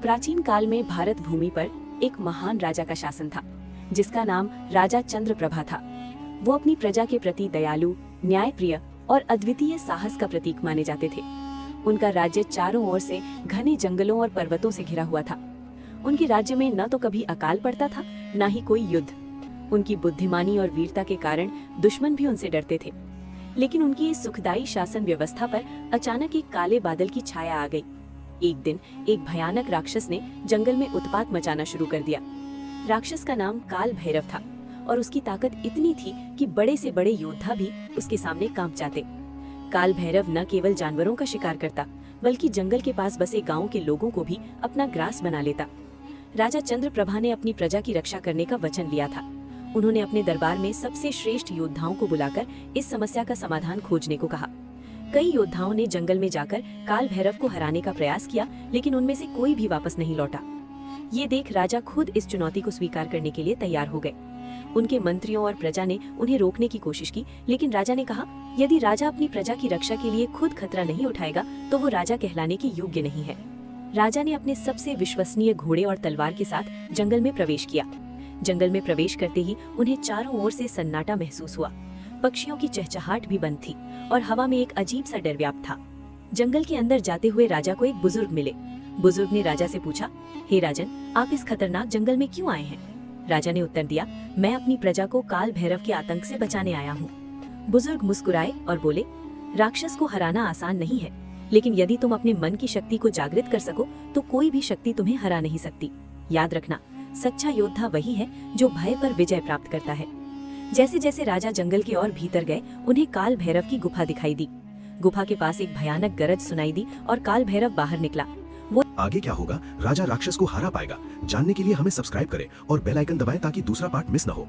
प्राचीन काल में भारत भूमि पर एक महान राजा का शासन था जिसका नाम राजा चंद्रप्रभा था। वो अपनी प्रजा के प्रति दयालु, न्यायप्रिय और अद्वितीय साहस का प्रतीक माने जाते थे। उनका राज्य चारों ओर से घने जंगलों और पर्वतों से घिरा हुआ था। उनके राज्य में न तो कभी अकाल पड़ता था, न ही कोई युद्ध। उनकी बुद्धिमानी और वीरता के कारण दुश्मन भी उनसे डरते थे। लेकिन उनकी इस सुखदायी शासन व्यवस्था पर अचानक एक काले बादल की छाया आ गई। एक दिन एक भयानक राक्षस ने जंगल में उत्पात मचाना शुरू कर दिया। राक्षस का नाम काल भैरव था और उसकी ताकत इतनी थी कि बड़े से बड़े योद्धा भी उसके सामने कांप जाते। काल भैरव न केवल जानवरों का शिकार करता, बल्कि जंगल के पास बसे गांवों के लोगों को भी अपना ग्रास बना लेता। राजा चंद्रप्रभा ने अपनी प्रजा की रक्षा करने का वचन लिया था। उन्होंने अपने दरबार में सबसे श्रेष्ठ योद्धाओं को बुलाकर इस समस्या का समाधान खोजने को कहा। कई योद्धाओं ने जंगल में जाकर काल भैरव को हराने का प्रयास किया, लेकिन उनमें से कोई भी वापस नहीं लौटा। ये देख राजा खुद इस चुनौती को स्वीकार करने के लिए तैयार हो गए। उनके मंत्रियों और प्रजा ने उन्हें रोकने की कोशिश की, लेकिन राजा ने कहा, यदि राजा अपनी प्रजा की रक्षा के लिए खुद खतरा नहीं उठाएगा तो वो राजा कहलाने के योग्य नहीं है। राजा ने अपने सबसे विश्वसनीय घोड़े और तलवार के साथ जंगल में प्रवेश किया। जंगल में प्रवेश करते ही उन्हें चारों ओर से सन्नाटा महसूस हुआ। पक्षियों की चहचहाट भी बंद थी और हवा में एक अजीब सा डर व्याप्त था। जंगल के अंदर जाते हुए राजा को एक बुजुर्ग मिले। बुजुर्ग ने राजा से पूछा, हे राजन, आप इस खतरनाक जंगल में क्यों आए हैं? राजा ने उत्तर दिया, मैं अपनी प्रजा को काल भैरव के आतंक से बचाने आया हूँ। बुजुर्ग मुस्कुराए और बोले, राक्षस को हराना आसान नहीं है, लेकिन यदि तुम अपने मन की शक्ति को जागृत कर सको तो कोई भी शक्ति तुम्हें हरा नहीं सकती। याद रखना, सच्चा योद्धा वही है जो भय पर विजय प्राप्त करता है। जैसे जैसे राजा जंगल के और भीतर गए, उन्हें काल भैरव की गुफा दिखाई दी। गुफा के पास एक भयानक गरज सुनाई दी और काल भैरव बाहर निकला। वो आगे क्या होगा, राजा राक्षस को हरा पाएगा? जानने के लिए हमें सब्सक्राइब करें और बेल आइकन दबाएं ताकि दूसरा पार्ट मिस न हो।